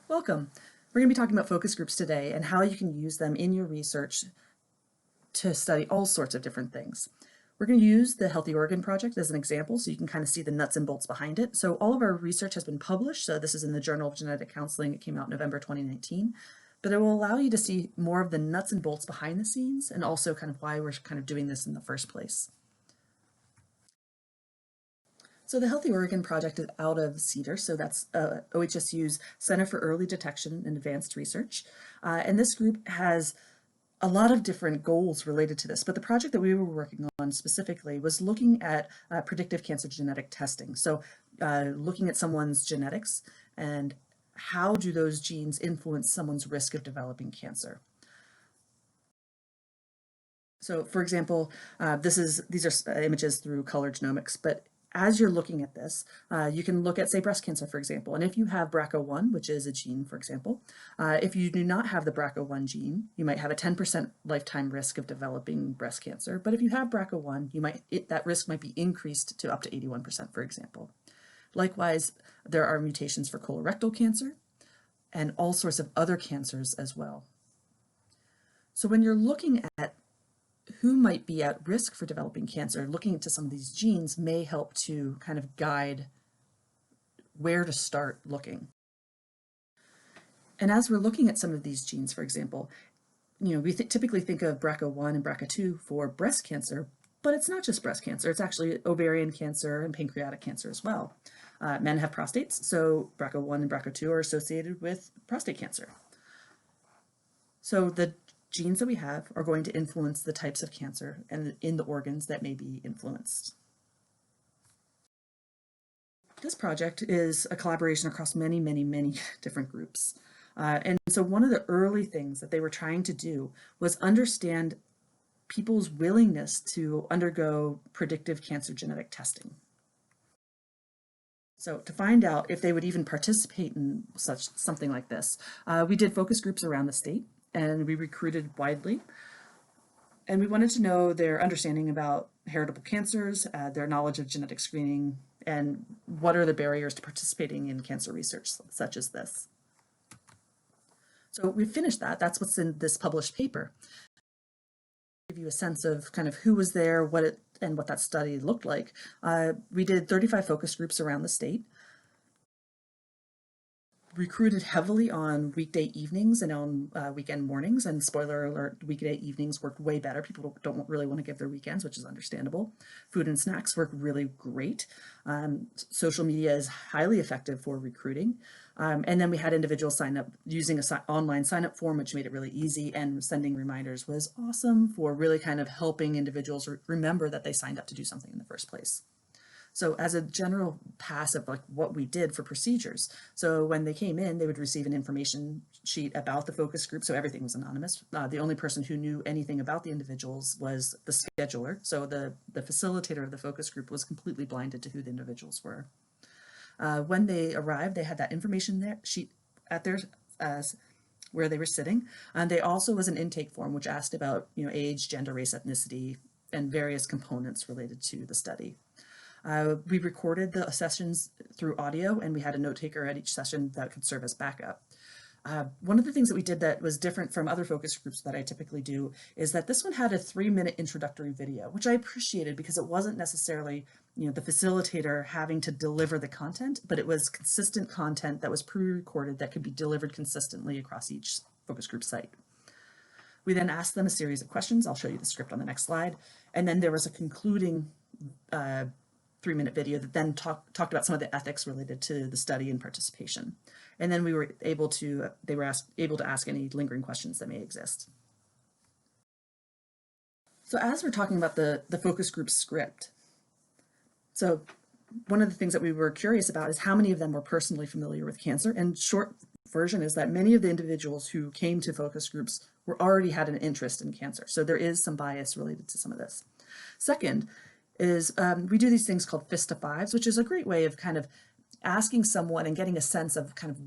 Welcome. We're going to be talking about focus groups today and how you can use them in your research to study all sorts of different things. We're going to use the Healthy Oregon Project as an example so you can kind of see the nuts and bolts behind it. So all of our research has been published. So this is in the Journal of Genetic Counseling. It came out in November 2019. But it will allow you to see more of the nuts and bolts behind the scenes and also kind of why we're kind of doing this in the first place. So the Healthy Oregon Project is out of CEDAR, so that's OHSU's Center for Early Detection and Advanced Research. And this group has a lot of different goals related to this, but the project that we were working on specifically was looking at predictive cancer genetic testing. So looking at someone's genetics and how do those genes influence someone's risk of developing cancer. So for example, these are images through color genomics, but as you're looking at this, you can look at, say, breast cancer, for example. And if you have BRCA1, which is a gene, for example, if you do not have the BRCA1 gene, you might have a 10% lifetime risk of developing breast cancer. But if you have BRCA1, that risk might be increased to up to 81%, for example. Likewise, there are mutations for colorectal cancer and all sorts of other cancers as well. So when you're looking at who might be at risk for developing cancer, looking into some of these genes may help to kind of guide where to start looking. And as we're looking at some of these genes, for example, we typically think of BRCA1 and BRCA2 for breast cancer, but it's not just breast cancer. It's actually ovarian cancer and pancreatic cancer as well. Men have prostates, so BRCA1 and BRCA2 are associated with prostate cancer. So the genes that we have are going to influence the types of cancer and in the organs that may be influenced. This project is a collaboration across many, many, many different groups. And so one of the early things that they were trying to do was understand people's willingness to undergo predictive cancer genetic testing. So to find out if they would even participate in something like this, we did focus groups around the state and we recruited widely. And we wanted to know their understanding about heritable cancers, their knowledge of genetic screening, and what are the barriers to participating in cancer research such as this. So we finished that. That's what's in this published paper. Give you a sense of kind of who was there, what that study looked like. We did 35 focus groups around the state. Recruited heavily on weekday evenings and on weekend mornings, and spoiler alert, weekday evenings worked way better. People don't really want to give their weekends, which is understandable. Food and snacks work really great. Social media is highly effective for recruiting. And then we had individuals sign up using an online sign-up form, which made it really easy, and sending reminders was awesome for really kind of helping individuals remember that they signed up to do something in the first place. So as a general pass of like what we did for procedures, so when they came in, they would receive an information sheet about the focus group, so everything was anonymous. The only person who knew anything about the individuals was the scheduler, so the facilitator of the focus group was completely blinded to who the individuals were. When they arrived, they had that information sheet at their where they were sitting, and they also was an intake form which asked about age, gender, race, ethnicity, and various components related to the study. We recorded the sessions through audio, and we had a note taker at each session that could serve as backup. One of the things that we did that was different from other focus groups that I typically do is that this one had a 3-minute introductory video, which I appreciated because it wasn't necessarily the facilitator having to deliver the content, but it was consistent content that was pre-recorded that could be delivered consistently across each focus group site. We then asked them a series of questions. I'll show you the script on the next slide. And then there was a concluding 3-minute video that then talked about some of the ethics related to the study and participation. And then they were able to ask any lingering questions that may exist. So as we're talking about the focus group script, so one of the things that we were curious about is how many of them were personally familiar with cancer. And short version is that many of the individuals who came to focus groups already had an interest in cancer. So there is some bias related to some of this. Second is we do these things called fist to fives, which is a great way of kind of asking someone and getting a sense of kind of,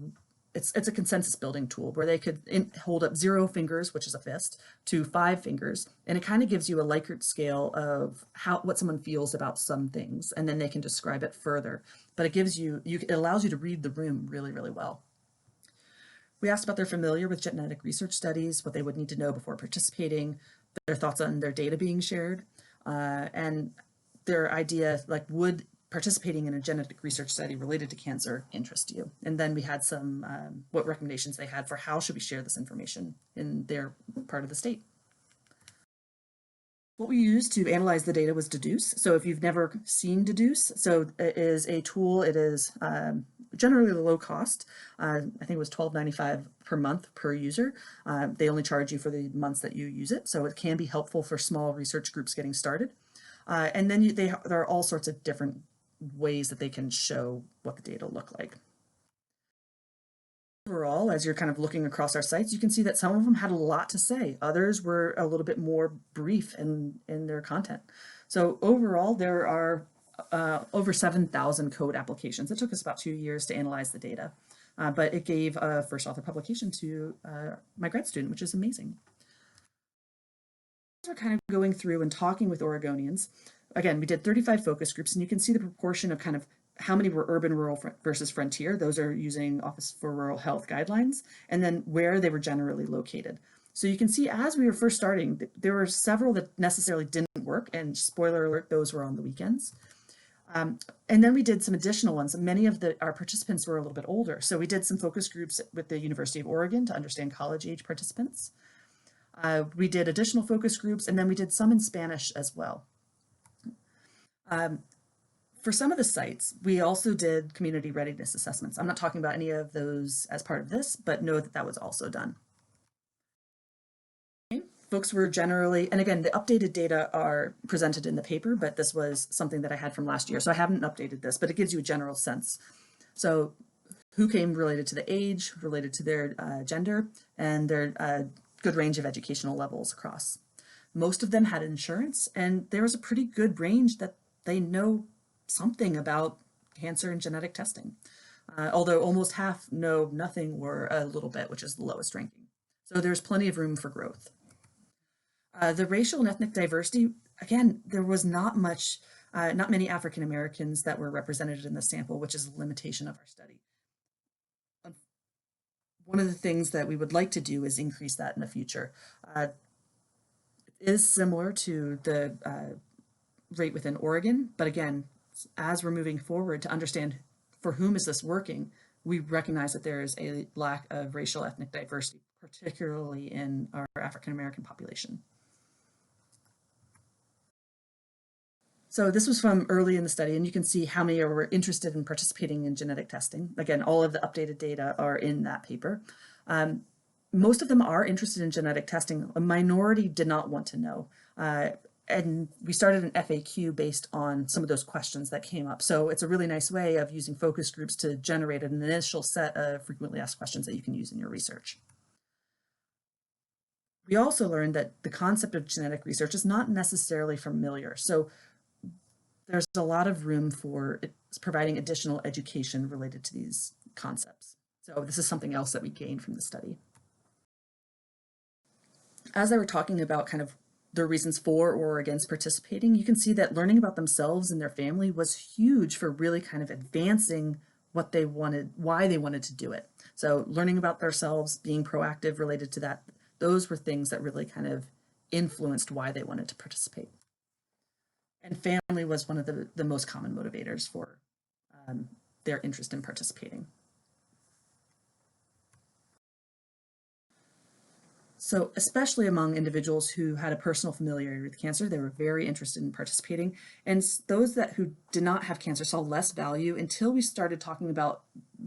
it's a consensus building tool where they could hold up 0 fingers, which is a fist, to 5 fingers. And it kind of gives you a Likert scale of what someone feels about some things, and then they can describe it further. But it gives it allows you to read the room really, really well. We asked about their familiar with genetic research studies, what they would need to know before participating, their thoughts on their data being shared, and their idea, like, would participating in a genetic research study related to cancer interest you? And then we had some, what recommendations they had for how should we share this information in their part of the state. What we used to analyze the data was Deduce. So if you've never seen Deduce, so it is a tool. It is generally low cost. I think it was $12.95 per month per user. They only charge you for the months that you use it. So it can be helpful for small research groups getting started. And then there are all sorts of different ways that they can show what the data look like. Overall, as you're kind of looking across our sites, you can see that some of them had a lot to say. Others were a little bit more brief in their content. So overall, there are over 7,000 code applications. It took us about 2 years to analyze the data, but it gave a first author publication to my grad student, which is amazing. We're kind of going through and talking with Oregonians. Again, we did 35 focus groups, and you can see the proportion of kind of how many were urban, rural versus frontier. Those are using Office for Rural Health guidelines, and then where they were generally located. So you can see as we were first starting, there were several that necessarily didn't work, and spoiler alert, those were on the weekends. And then we did some additional ones. Many of our participants were a little bit older. So we did some focus groups with the University of Oregon to understand college age participants. We did additional focus groups, and then we did some in Spanish as well. For some of the sites, we also did community readiness assessments. I'm not talking about any of those as part of this, but know that that was also done. Okay. Folks were generally, and again, the updated data are presented in the paper, but this was something that I had from last year, so I haven't updated this, but it gives you a general sense. So who came related to the age, related to their gender, and their good range of educational levels across. Most of them had insurance, and there was a pretty good range that they know something about cancer and genetic testing, although almost half know nothing or a little bit, which is the lowest ranking. So there's plenty of room for growth. The racial and ethnic diversity, again, there was not many African Americans that were represented in the sample, which is a limitation of our study. One of the things that we would like to do is increase that in the future. It is similar to the rate within Oregon, but again, as we're moving forward to understand for whom is this working, we recognize that there is a lack of racial ethnic diversity, particularly in our African American population. So this was from early in the study, and you can see how many were interested in participating in genetic testing. Again, all of the updated data are in that paper. Most of them are interested in genetic testing. A minority did not want to know. And we started an FAQ based on some of those questions that came up. So it's a really nice way of using focus groups to generate an initial set of frequently asked questions that you can use in your research. We also learned that the concept of genetic research is not necessarily familiar. So there's a lot of room for providing additional education related to these concepts. So this is something else that we gained from the study. As I were talking about kind of the reasons for or against participating, you can see that learning about themselves and their family was huge for really kind of advancing what they wanted, why they wanted to do it. So learning about themselves, being proactive related to that, those were things that really kind of influenced why they wanted to participate. And family was one of the most common motivators for their interest in participating. So especially among individuals who had a personal familiarity with cancer, they were very interested in participating. And those who did not have cancer saw less value until we started talking about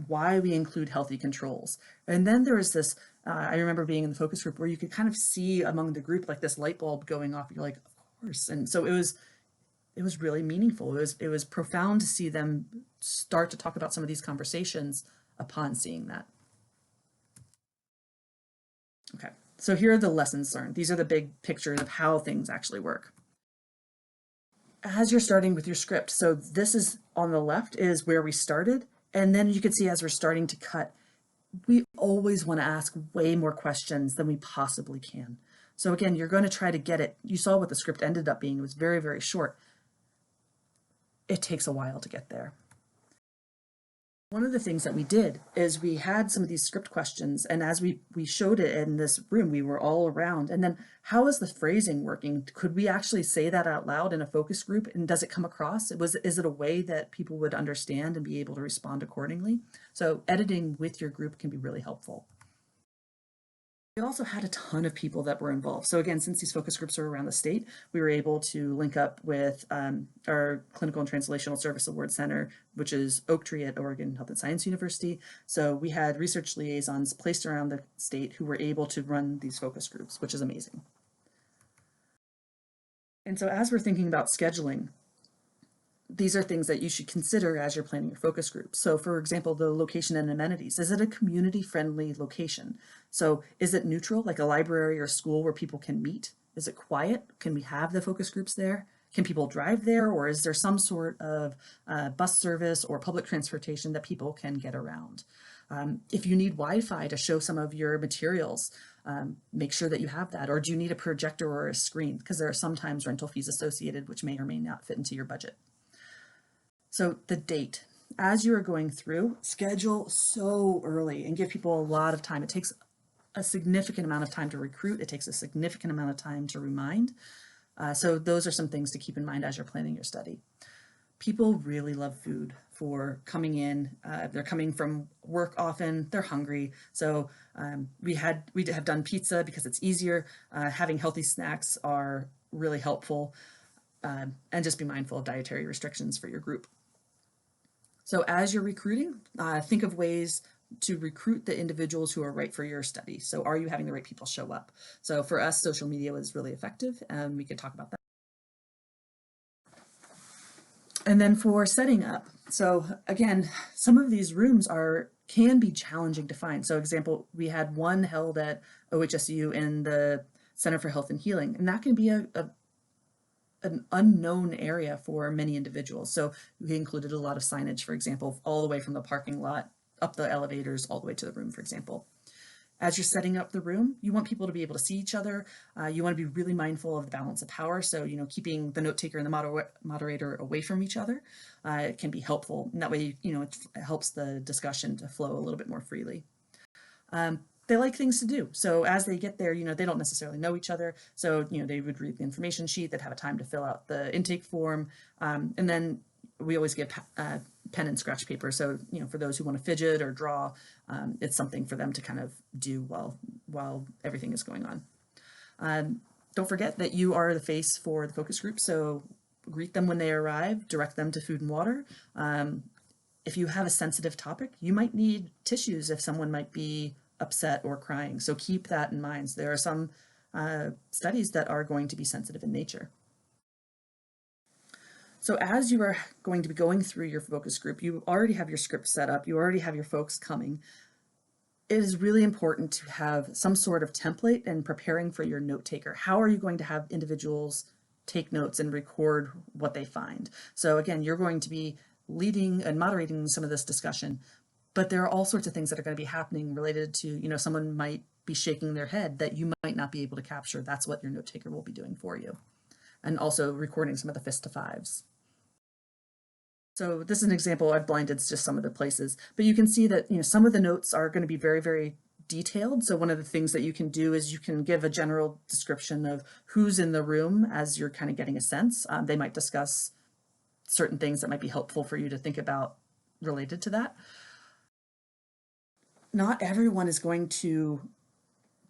why we include healthy controls. And then there was this, I remember being in the focus group where you could kind of see among the group like this light bulb going off. You're like, of course. And so it was really meaningful. It was profound to see them start to talk about some of these conversations upon seeing that. Okay. So here are the lessons learned. These are the big pictures of how things actually work. As you're starting with your script, so this is on the left is where we started, and then you can see as we're starting to cut, we always want to ask way more questions than we possibly can. So again, you're going to try to get it. You saw what the script ended up being. It was very, very short. It takes a while to get there. One of the things that we did is we had some of these script questions, and as we showed it in this room, we were all around. And then how is the phrasing working? Could we actually say that out loud in a focus group? And does it come across? Is it a way that people would understand and be able to respond accordingly? So editing with your group can be really helpful. We also had a ton of people that were involved. So again, since these focus groups are around the state, we were able to link up with our Clinical and Translational Service Award Center, which is Oak Tree at Oregon Health and Science University. So we had research liaisons placed around the state who were able to run these focus groups, which is amazing. And so as we're thinking about scheduling, these are things that you should consider as you're planning your focus group. So for example, the location and amenities. Is it a community-friendly location? So is it neutral, like a library or school where people can meet? Is it quiet? Can we have the focus groups there? Can people drive there, or is there some sort of bus service or public transportation that people can get around? If you need Wi-Fi to show some of your materials, make sure that you have that. Or do you need a projector or a screen? Because there are sometimes rental fees associated which may or may not fit into your budget. So the date, as you are going through, schedule so early and give people a lot of time. It takes a significant amount of time to recruit. It takes a significant amount of time to remind. So those are some things to keep in mind as you're planning your study. People really love food for coming in. They're coming from work often, they're hungry. So we have done pizza because it's easier. Having healthy snacks are really helpful. And just be mindful of dietary restrictions for your group. So as you're recruiting, think of ways to recruit the individuals who are right for your study. So are you having the right people show up? So for us, social media was really effective, and we could talk about that. And then for setting up, so again, some of these rooms can be challenging to find. So example, we had one held at OHSU in the Center for Health and Healing, and that can be an unknown area for many individuals. So we included a lot of signage, for example, all the way from the parking lot up the elevators all the way to the room, for example. As you're setting up the room, you want people to be able to see each other. You want to be really mindful of the balance of power. So, keeping the note taker and the moderator away from each other, it can be helpful. And that way, it helps the discussion to flow a little bit more freely. They like things to do. So as they get there, they don't necessarily know each other. So, they would read the information sheet, they'd have a time to fill out the intake form. And then we always give pen and scratch paper. So, for those who want to fidget or draw, it's something for them to kind of do while everything is going on. Don't forget that you are the face for the focus group. So greet them when they arrive, direct them to food and water. If you have a sensitive topic, you might need tissues if someone might be upset or crying. So keep that in mind. There are some studies that are going to be sensitive in nature. So as you are going to be going through your focus group, you already have your script set up, you already have your folks coming. It is really important to have some sort of template and preparing for your note taker. How are you going to have individuals take notes and record what they find? So again, you're going to be leading and moderating some of this discussion, but there are all sorts of things that are going to be happening related to, someone might be shaking their head that you might not be able to capture. That's what your note taker will be doing for you. And also recording some of the fist to fives. So this is an example. I've blinded just some of the places, but you can see that, some of the notes are going to be very, very detailed. So one of the things that you can do is you can give a general description of who's in the room as you're kind of getting a sense. They might discuss certain things that might be helpful for you to think about related to that. Not everyone is going to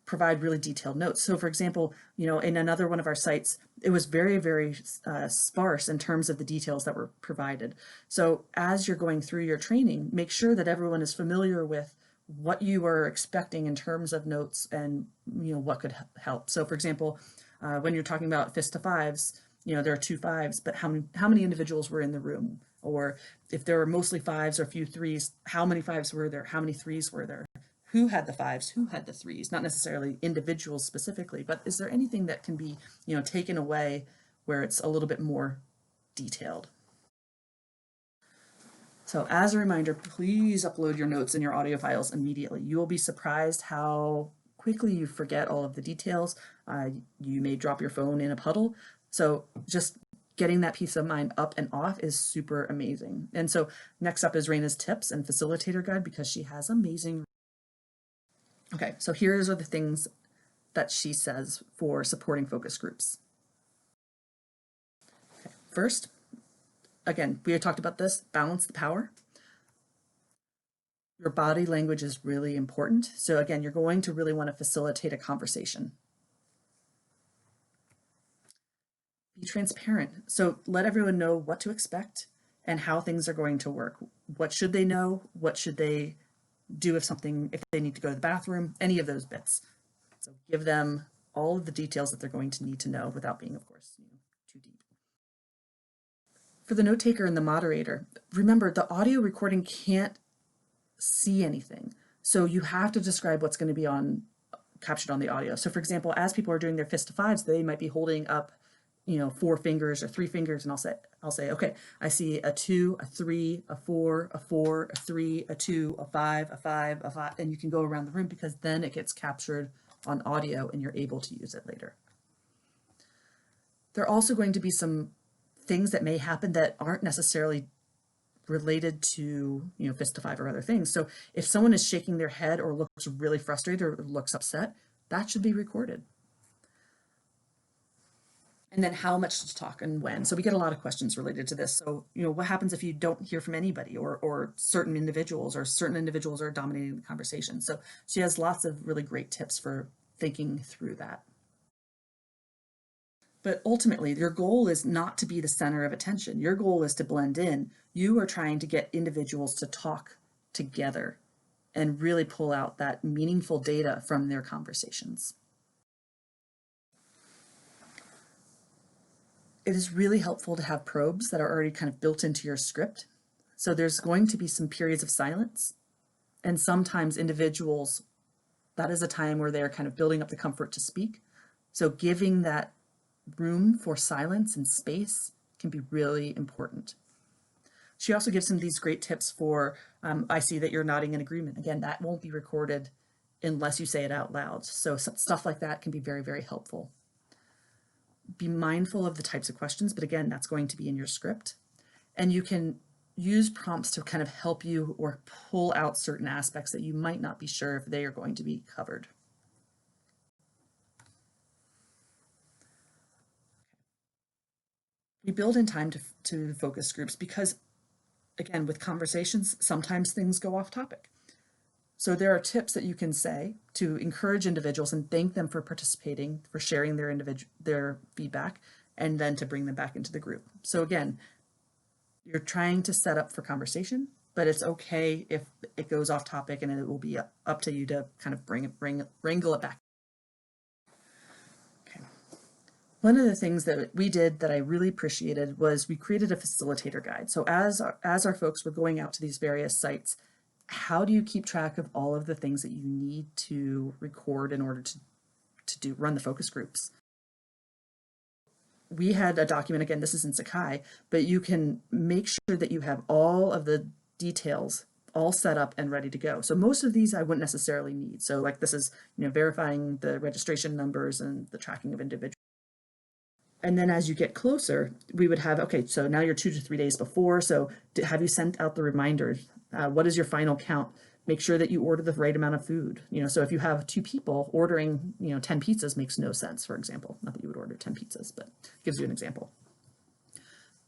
provide really detailed notes. So for example, in another one of our sites, it was very, very sparse in terms of the details that were provided. So as you're going through your training, make sure that everyone is familiar with what you are expecting in terms of notes and what could help. So for example, when you're talking about fist to fives, there are 2 5s, but how many individuals were in the room? Or if there were mostly 5s or a few 3s, how many 5s were there? How many 3s were there? Who had the 5s? Who had the 3s? Not necessarily individuals specifically, but is there anything that can be, taken away where it's a little bit more detailed? So as a reminder, please upload your notes and your audio files immediately. You will be surprised how quickly you forget all of the details. You may drop your phone in a puddle. So just getting that peace of mind up and off is super amazing. And so next up is Raina's tips and facilitator guide, because she has amazing. Okay, so here's are the things that she says for supporting focus groups. Okay, first, again, we had talked about this, balance the power. Your body language is really important. So again, you're going to really want to facilitate a conversation. Be transparent. So let everyone know what to expect and how things are going to work. What should they know? What should they do if they need to go to the bathroom, any of those bits. So give them all of the details that they're going to need to know without being, of course, too deep. For the note taker and the moderator, remember the audio recording can't see anything. So you have to describe what's going to be captured on the audio. So for example, as people are doing their fist to fives, they might be holding up 4 fingers or 3 fingers, and I'll say, okay, I see a 2, a 3, a 4, a 4, a 3, a 2, a 5, a 5, a 5, and you can go around the room because then it gets captured on audio and you're able to use it later. There are also going to be some things that may happen that aren't necessarily related to fist to five or other things. So if someone is shaking their head or looks really frustrated or looks upset, that should be recorded. And then how much to talk and when. So we get a lot of questions related to this. So, what happens if you don't hear from anybody or certain individuals are dominating the conversation? So she has lots of really great tips for thinking through that. But ultimately, your goal is not to be the center of attention. Your goal is to blend in. You are trying to get individuals to talk together and really pull out that meaningful data from their conversations. It is really helpful to have probes that are already kind of built into your script. So there's going to be some periods of silence, and sometimes individuals, that is a time where they're kind of building up the comfort to speak. So giving that room for silence and space can be really important. She also gives some of these great tips for, I see that you're nodding in agreement. Again, that won't be recorded unless you say it out loud. So stuff like that can be very, very helpful. Be mindful of the types of questions, but again, that's going to be in your script. And you can use prompts to kind of help you or pull out certain aspects that you might not be sure if they are going to be covered. We build in time to focus groups because, again, with conversations, sometimes things go off topic. So there are tips that you can say to encourage individuals and thank them for participating, for sharing their feedback, and then to bring them back into the group. So again, you're trying to set up for conversation, but it's okay if it goes off topic, and it will be up to you to kind of wrangle it back. Okay. One of the things that we did that I really appreciated was we created a facilitator guide. So as our folks were going out to these various sites, how do you keep track of all of the things that you need to record in order to run the focus groups? We had a document, again, this is in Sakai, but you can make sure that you have all of the details all set up and ready to go. So most of these I wouldn't necessarily need. So like this is, verifying the registration numbers and the tracking of individuals. And then as you get closer, we would have, okay, so now you're 2 to 3 days before. So have you sent out the reminders? What is your final count? Make sure that you order the right amount of food. So if you have 2 people, ordering, 10 pizzas makes no sense, for example. Not that you would order 10 pizzas, but gives you an example.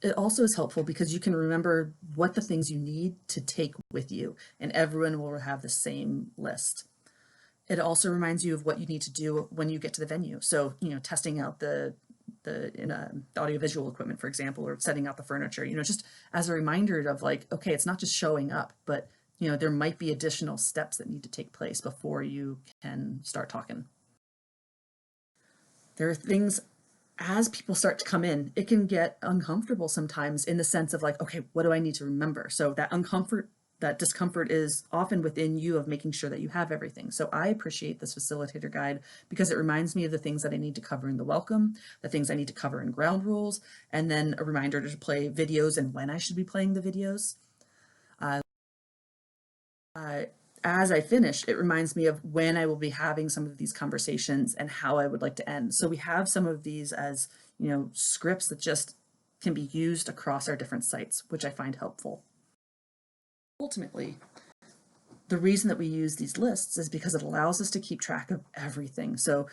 It also is helpful because you can remember what the things you need to take with you, and everyone will have the same list. It also reminds you of what you need to do when you get to the venue. So, testing out the audiovisual equipment, for example, or setting out the furniture, just as a reminder of like, okay, it's not just showing up, but there might be additional steps that need to take place before you can start talking. There are things, as people start to come in, it can get uncomfortable sometimes in the sense of like, okay, what do I need to remember? So that discomfort is often within you of making sure that you have everything. So I appreciate this facilitator guide because it reminds me of the things that I need to cover in the welcome, the things I need to cover in ground rules, and then a reminder to play videos and when I should be playing the videos. As I finish, it reminds me of when I will be having some of these conversations and how I would like to end. So we have some of these as, scripts that just can be used across our different sites, which I find helpful. Ultimately, the reason that we use these lists is because it allows us to keep track of everything. So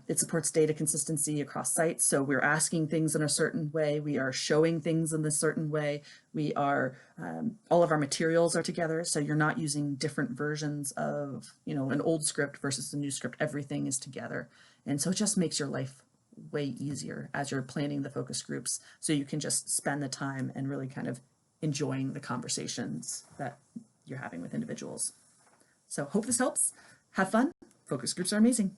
it supports data consistency across sites. So we're asking things in a certain way. We are showing things in a certain way. We are, all of our materials are together. So you're not using different versions of, an old script versus a new script. Everything is together. And so it just makes your life way easier as you're planning the focus groups. So you can just spend the time and really kind of enjoying the conversations that you're having with individuals. So hope this helps. Have fun. Focus groups are amazing.